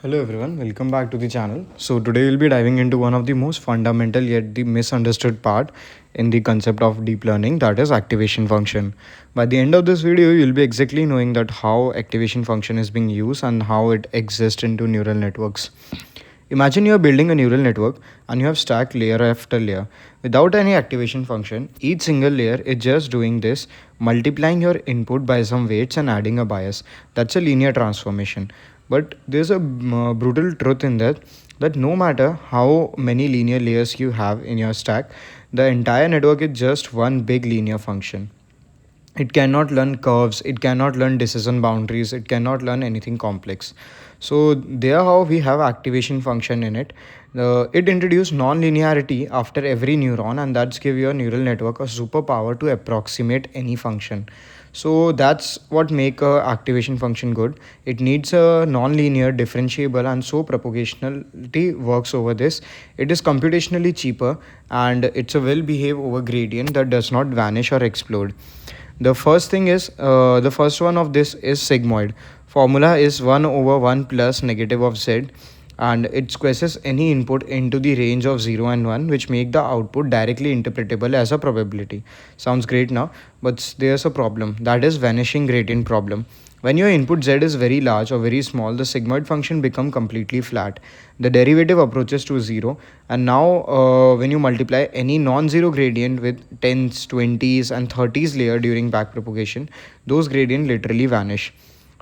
Hello everyone, welcome back to the channel. So today we'll be diving into one of the most fundamental yet the misunderstood part in the concept of deep learning, that is activation function. By the end of this video, you'll be exactly knowing that how activation function is being used and how it exists into neural networks. Imagine you're building a neural network and you have stacked layer after layer. Without any activation function, each single layer is just doing this, multiplying your input by some weights and adding a bias. That's a linear transformation. But there's a brutal truth in that no matter how many linear layers you have in your stack, the entire network is just one big linear function. It cannot learn curves, it cannot learn decision boundaries, it cannot learn anything complex. So there how we have activation function in it. It introduces non-linearity after every neuron, and that's give your neural network a superpower to approximate any function. So that's what make a activation function good. It needs a non-linear differentiable, and so propagationality works over this. It is computationally cheaper, and it's a well behaved over gradient that does not vanish or explode. The first one of this is sigmoid. Formula is 1 over 1 plus negative of z, and it squeezes any input into the range of 0 and 1, which make the output directly interpretable as a probability. Sounds great now, but there's a problem, that is vanishing gradient problem. When your input z is very large or very small, the sigmoid function become completely flat. The derivative approaches to 0, and now when you multiply any non-zero gradient with 10s, 20s and 30s layer during backpropagation, those gradient literally vanish.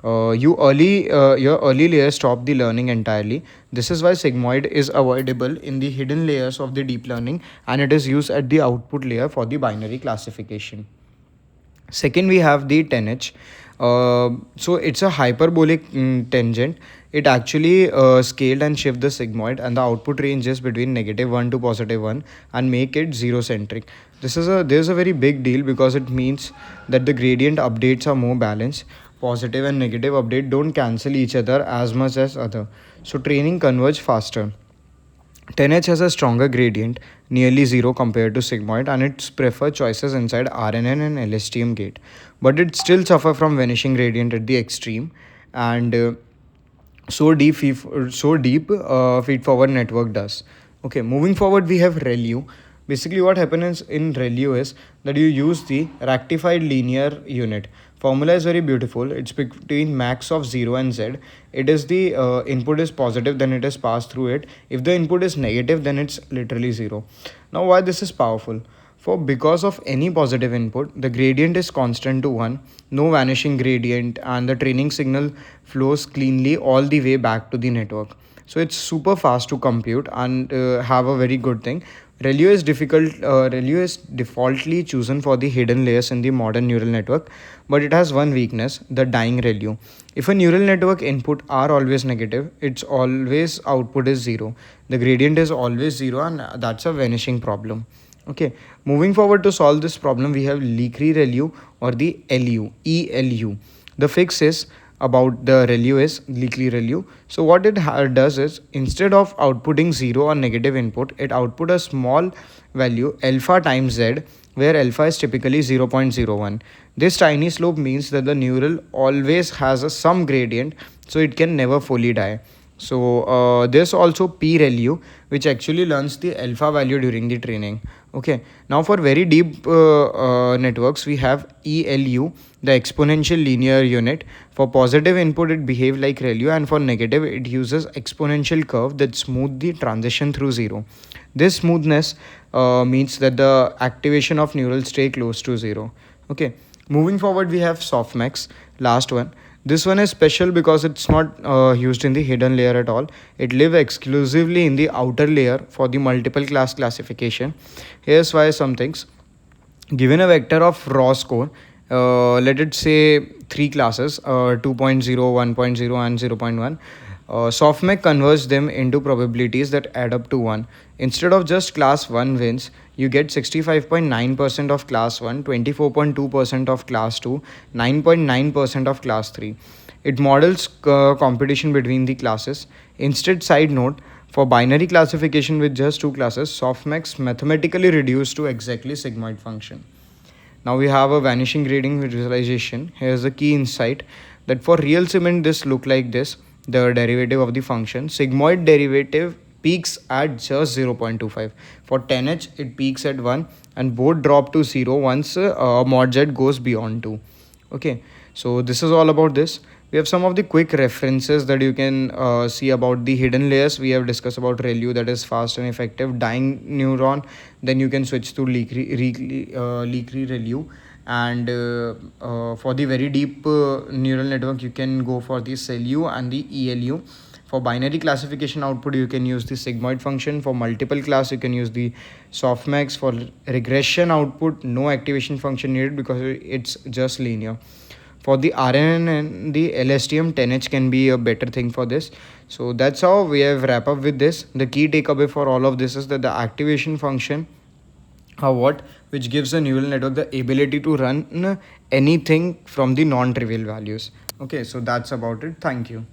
Your early layers stop the learning entirely. This is why sigmoid is avoidable in the hidden layers of the deep learning, and it is used at the output layer for the binary classification. Second, we have the Tanh. So it's a hyperbolic tangent. It actually scaled and shift the sigmoid, and the output range is between -1 to +1 and make it zero centric. There's a very big deal because it means that the gradient updates are more balanced. Positive and negative update don't cancel each other as much as other. So training converge faster. 10H has a stronger gradient, nearly zero compared to sigmoid, and its preferred choices inside RNN and LSTM gate. But it still suffer from vanishing gradient at the extreme, and so deep feed forward network does. Okay, moving forward, we have ReLU. Basically, what happens in ReLU is that you use the rectified linear unit. Formula is very beautiful. It's between max of 0 and z. It is the input is positive, then it is passed through it. If the input is negative, then it's literally 0. Now, why this is powerful? For because of any positive input, the gradient is constant to 1, no vanishing gradient, and the training signal flows cleanly all the way back to the network. So it's super fast to compute and have a very good thing. ReLU is defaultly chosen for the hidden layers in the modern neural network, but it has one weakness: the dying ReLU. If a neural network input are always negative, its always output is 0. The gradient is always 0, and that's a vanishing problem. Okay, moving forward to solve this problem, we have Leaky ReLU or the LU, ELU. The fix is about the ReLU is Leaky ReLU. So what it does is, instead of outputting 0 or negative input, it output a small value alpha times z, where alpha is typically 0.01. This tiny slope means that the neural always has some gradient, so it can never fully die. So there's also PReLU, which actually learns the alpha value during the training. Okay, now for very deep networks, we have ELU, the exponential linear unit. For positive input, it behaves like ReLU, and for negative, it uses exponential curve that smooth the transition through 0. This smoothness means that the activation of neural stay close to 0. Okay, moving forward, we have Softmax, last one. This one is special because it's not used in the hidden layer at all. It lives exclusively in the outer layer for the multiple class classification. Here's why some things. Given a vector of raw score, let it say 3 classes, 2.0, 1.0 and 0.1. Softmax converts them into probabilities that add up to 1. Instead of just class 1 wins, you get 65.9% of class 1, 24.2% of class 2, 9.9% of class 3. It models competition between the classes. Instead, side note, for binary classification with just 2 classes, Softmax mathematically reduced to exactly sigmoid function. Now we have a vanishing gradient visualization. Here's the key insight that for real cement, this look like this. the derivative of the function. Sigmoid derivative peaks at just 0.25. For 10h, it peaks at 1, and both drop to 0 once mod z goes beyond 2. Okay, so this is all about this. We have some of the quick references that you can see about the hidden layers. We have discussed about ReLU, that is fast and effective. Dying neuron, then you can switch to Leaky ReLU. And for the very deep neural network, you can go for the CellU and the ELU. For binary classification output, you can use the sigmoid function. For multiple class, you can use the softmax. For regression output, no activation function needed because it's just linear. For the RNN and the LSTM, 10h can be a better thing for this. So that's how we have wrap up with this. The key takeaway for all of this is that the activation function what which gives a neural network the ability to run anything from the non-trivial values. Okay, so that's about it. Thank you.